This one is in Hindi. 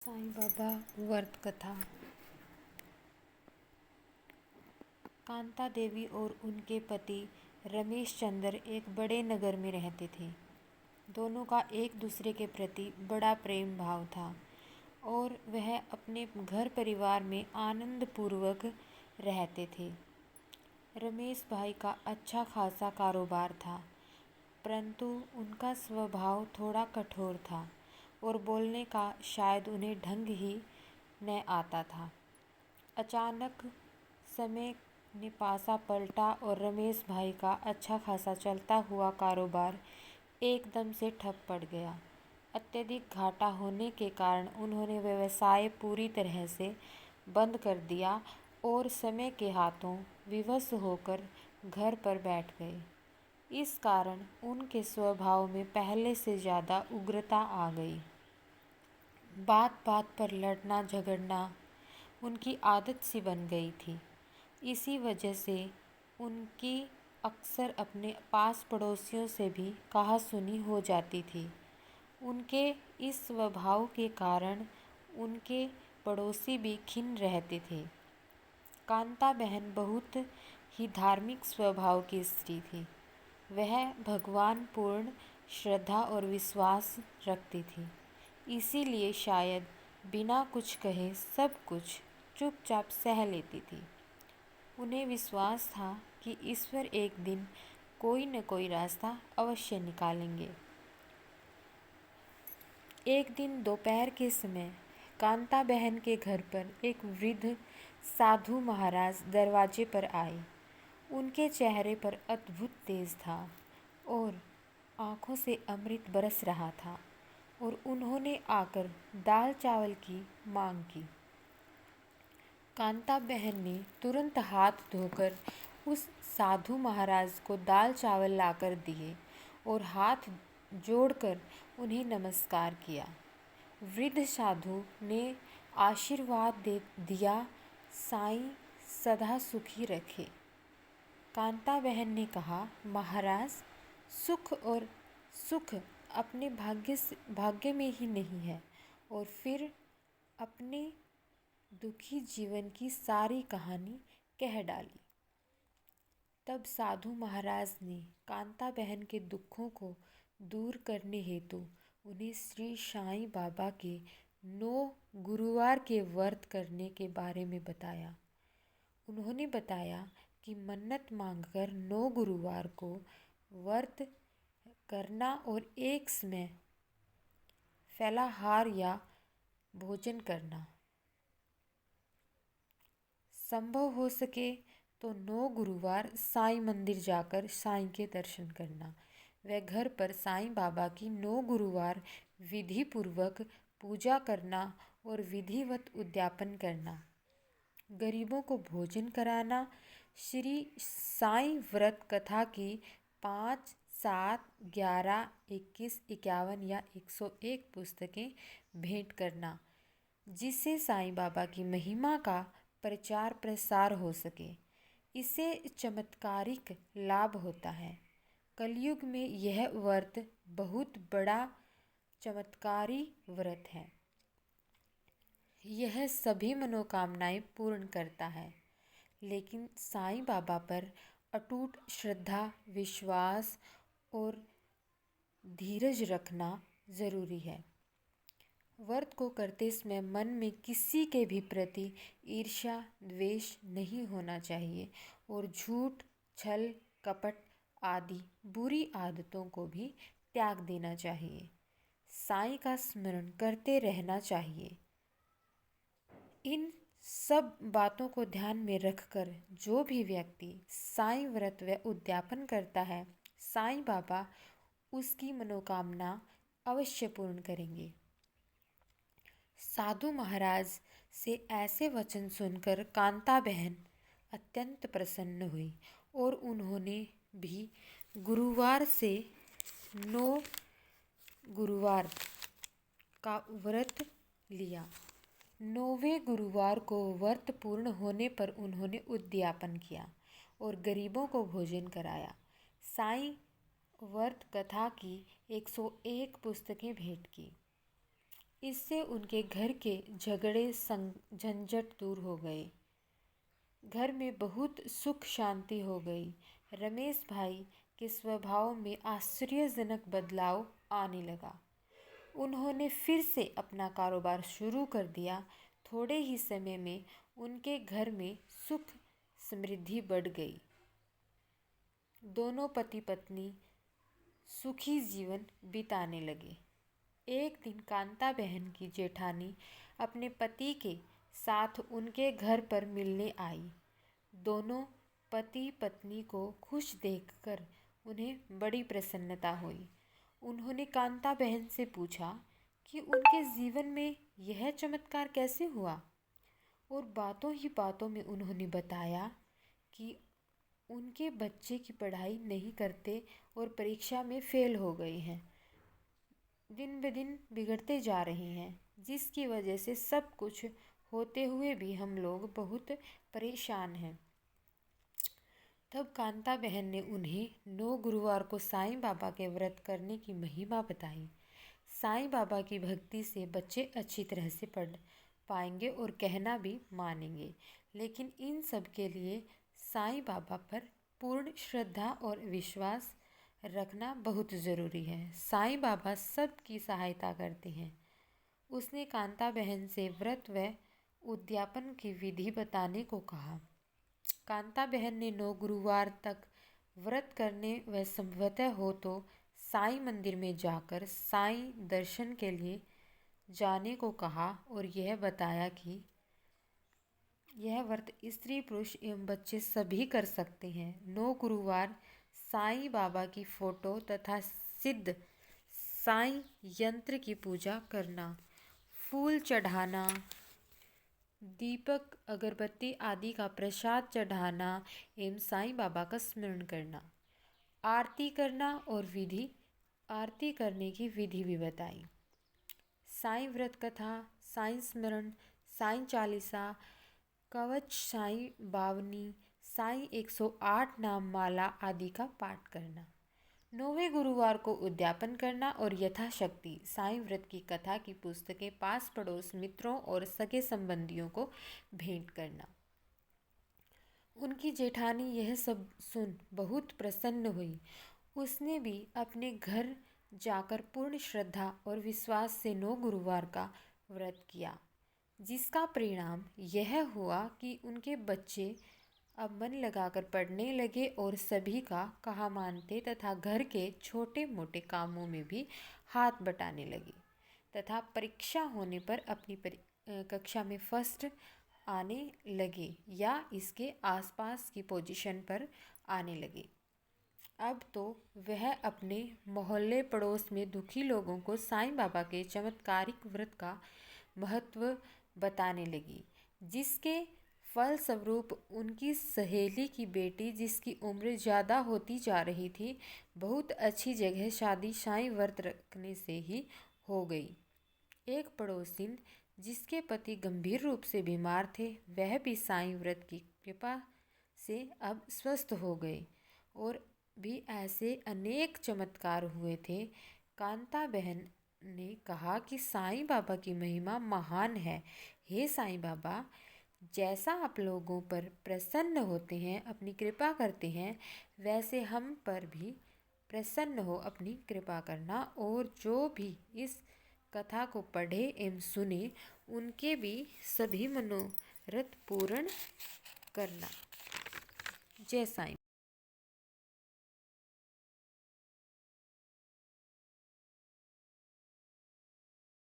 साईं बाबा व्रत कथा। कांता देवी और उनके पति रमेश चंद्र एक बड़े नगर में रहते थे। दोनों का एक दूसरे के प्रति बड़ा प्रेम भाव था और वह अपने घर परिवार में आनंद पूर्वक रहते थे। रमेश भाई का अच्छा खासा कारोबार था, परंतु उनका स्वभाव थोड़ा कठोर था और बोलने का शायद उन्हें ढंग ही न आता था। अचानक समय ने पासा पलटा और रमेश भाई का अच्छा खासा चलता हुआ कारोबार एकदम से ठप पड़ गया। अत्यधिक घाटा होने के कारण उन्होंने व्यवसाय पूरी तरह से बंद कर दिया और समय के हाथों विवश होकर घर पर बैठ गए। इस कारण उनके स्वभाव में पहले से ज़्यादा उग्रता आ गई। बात बात पर लड़ना झगड़ना उनकी आदत सी बन गई थी। इसी वजह से उनकी अक्सर अपने पास पड़ोसियों से भी कहासुनी हो जाती थी। उनके इस स्वभाव के कारण उनके पड़ोसी भी खिन्न रहते थे। कांता बहन बहुत ही धार्मिक स्वभाव की स्त्री थी। वह भगवान पूर्ण श्रद्धा और विश्वास रखती थी, इसीलिए शायद बिना कुछ कहे सब कुछ चुपचाप सह लेती थी। उन्हें विश्वास था कि ईश्वर एक दिन कोई न कोई रास्ता अवश्य निकालेंगे। एक दिन दोपहर के समय कांता बहन के घर पर एक वृद्ध साधु महाराज दरवाजे पर आए। उनके चेहरे पर अद्भुत तेज था और आंखों से अमृत बरस रहा था और उन्होंने आकर दाल चावल की मांग की। कांता बहन ने तुरंत हाथ धोकर उस साधु महाराज को दाल चावल लाकर दिए और हाथ जोड़कर उन्हें नमस्कार किया। वृद्ध साधु ने आशीर्वाद दे दिया, साईं सदा सुखी रखे। कांता बहन ने कहा, महाराज, सुख और सुख अपने भाग्य में ही नहीं है। और फिर अपने दुखी जीवन की सारी कहानी कह डाली। तब साधु महाराज ने कांता बहन के दुखों को दूर करने हेतु उन्हें श्री साईं बाबा के 9 गुरुवार के व्रत करने के बारे में बताया। उन्होंने बताया कि मन्नत मांगकर 9 गुरुवार को व्रत करना और एक समय फलाहार या भोजन करना, संभव हो सके तो 9 गुरुवार साईं मंदिर जाकर साईं के दर्शन करना, व घर पर साईं बाबा की 9 गुरुवार विधि पूर्वक पूजा करना और विधिवत उद्यापन करना, गरीबों को भोजन कराना, श्री साईं व्रत कथा की 5, 7, 11, 21, 51 या 101 पुस्तकें भेंट करना, जिससे साईं बाबा की महिमा का प्रचार प्रसार हो सके। इससे चमत्कारिक लाभ होता है। कलयुग में यह व्रत बहुत बड़ा चमत्कारी व्रत है। यह सभी मनोकामनाएं पूर्ण करता है, लेकिन साईं बाबा पर अटूट श्रद्धा, विश्वास और धीरज रखना जरूरी है। व्रत को करते समय मन में किसी के भी प्रति ईर्ष्या द्वेष नहीं होना चाहिए और झूठ, छल, कपट आदि बुरी आदतों को भी त्याग देना चाहिए। साईं का स्मरण करते रहना चाहिए। इन सब बातों को ध्यान में रखकर जो भी व्यक्ति साईं व्रत व उद्यापन करता है, साईं बाबा उसकी मनोकामना अवश्य पूर्ण करेंगे। साधु महाराज से ऐसे वचन सुनकर कांता बहन अत्यंत प्रसन्न हुई और उन्होंने भी गुरुवार से 9 गुरुवार का व्रत लिया। 9वें गुरुवार को व्रत पूर्ण होने पर उन्होंने उद्यापन किया और गरीबों को भोजन कराया। साईं व्रत कथा की 101 पुस्तकें भेंट की। इससे उनके घर के झगड़े झंझट दूर हो गए। घर में बहुत सुख शांति हो गई। रमेश भाई के स्वभाव में आश्चर्यजनक बदलाव आने लगा। उन्होंने फिर से अपना कारोबार शुरू कर दिया। थोड़े ही समय में उनके घर में सुख समृद्धि बढ़ गई। दोनों पति पत्नी सुखी जीवन बिताने लगे। एक दिन कांता बहन की जेठानी अपने पति के साथ उनके घर पर मिलने आई। दोनों पति पत्नी को खुश देखकर उन्हें बड़ी प्रसन्नता हुई। उन्होंने कांता बहन से पूछा कि उनके जीवन में यह चमत्कार कैसे हुआ, और बातों ही बातों में उन्होंने बताया कि उनके बच्चे की पढ़ाई नहीं करते और परीक्षा में फेल हो गए हैं, दिन ब दिन बिगड़ते जा रहे हैं, जिसकी वजह से सब कुछ होते हुए भी हम लोग बहुत परेशान हैं। तब कांता बहन ने उन्हें 9 गुरुवार को साईं बाबा के व्रत करने की महिमा बताई। साईं बाबा की भक्ति से बच्चे अच्छी तरह से पढ़ पाएंगे और कहना भी मानेंगे, लेकिन इन सब के लिए साईं बाबा पर पूर्ण श्रद्धा और विश्वास रखना बहुत ज़रूरी है। साईं बाबा सबकी सहायता करते हैं। उसने कांता बहन से व्रत व उद्यापन की विधि बताने को कहा। कांता बहन ने 9 गुरुवार तक व्रत करने व संभवतः हो तो साईं मंदिर में जाकर साईं दर्शन के लिए जाने को कहा और यह बताया कि यह व्रत स्त्री पुरुष एवं बच्चे सभी कर सकते हैं। 9 गुरुवार साईं बाबा की फोटो तथा सिद्ध साईं यंत्र की पूजा करना, फूल चढ़ाना, दीपक अगरबत्ती आदि का प्रसाद चढ़ाना एवं साईं बाबा का स्मरण करना, आरती करना और आरती करने की विधि भी बताई। साईं व्रत कथा, साईं स्मरण, साईं चालीसा, कवच साईं बावनी, साईं 108 नाम माला आदि का पाठ करना। 9वें गुरुवार को उद्यापन करना और यथाशक्ति साईं व्रत की कथा की पुस्तकें पास पड़ोस मित्रों और सगे संबंधियों को भेंट करना। उनकी जेठानी यह सब सुन बहुत प्रसन्न हुई। उसने भी अपने घर जाकर पूर्ण श्रद्धा और विश्वास से 9 गुरुवार का व्रत किया, जिसका परिणाम यह हुआ कि उनके बच्चे अब मन लगाकर पढ़ने लगे और सभी का कहा मानते तथा घर के छोटे मोटे कामों में भी हाथ बटाने लगे तथा परीक्षा होने पर अपनी कक्षा में फर्स्ट आने लगे या इसके आसपास की पोजीशन पर आने लगे। अब तो वह अपने मोहल्ले पड़ोस में दुखी लोगों को साईं बाबा के चमत्कारिक व्रत का महत्व बताने लगी, जिसके फलस्वरूप उनकी सहेली की बेटी, जिसकी उम्र ज़्यादा होती जा रही थी, बहुत अच्छी जगह शादी साईं व्रत रखने से ही हो गई। एक पड़ोसिन जिसके पति गंभीर रूप से बीमार थे, वह भी साईं व्रत की कृपा से अब स्वस्थ हो गए और भी ऐसे अनेक चमत्कार हुए थे। कांता बहन ने कहा कि साईं बाबा की महिमा महान है। हे साईं बाबा, जैसा आप लोगों पर प्रसन्न होते हैं, अपनी कृपा करते हैं, वैसे हम पर भी प्रसन्न हो अपनी कृपा करना और जो भी इस कथा को पढ़े एवं सुने उनके भी सभी मनोरथ पूर्ण करना। जय साईं।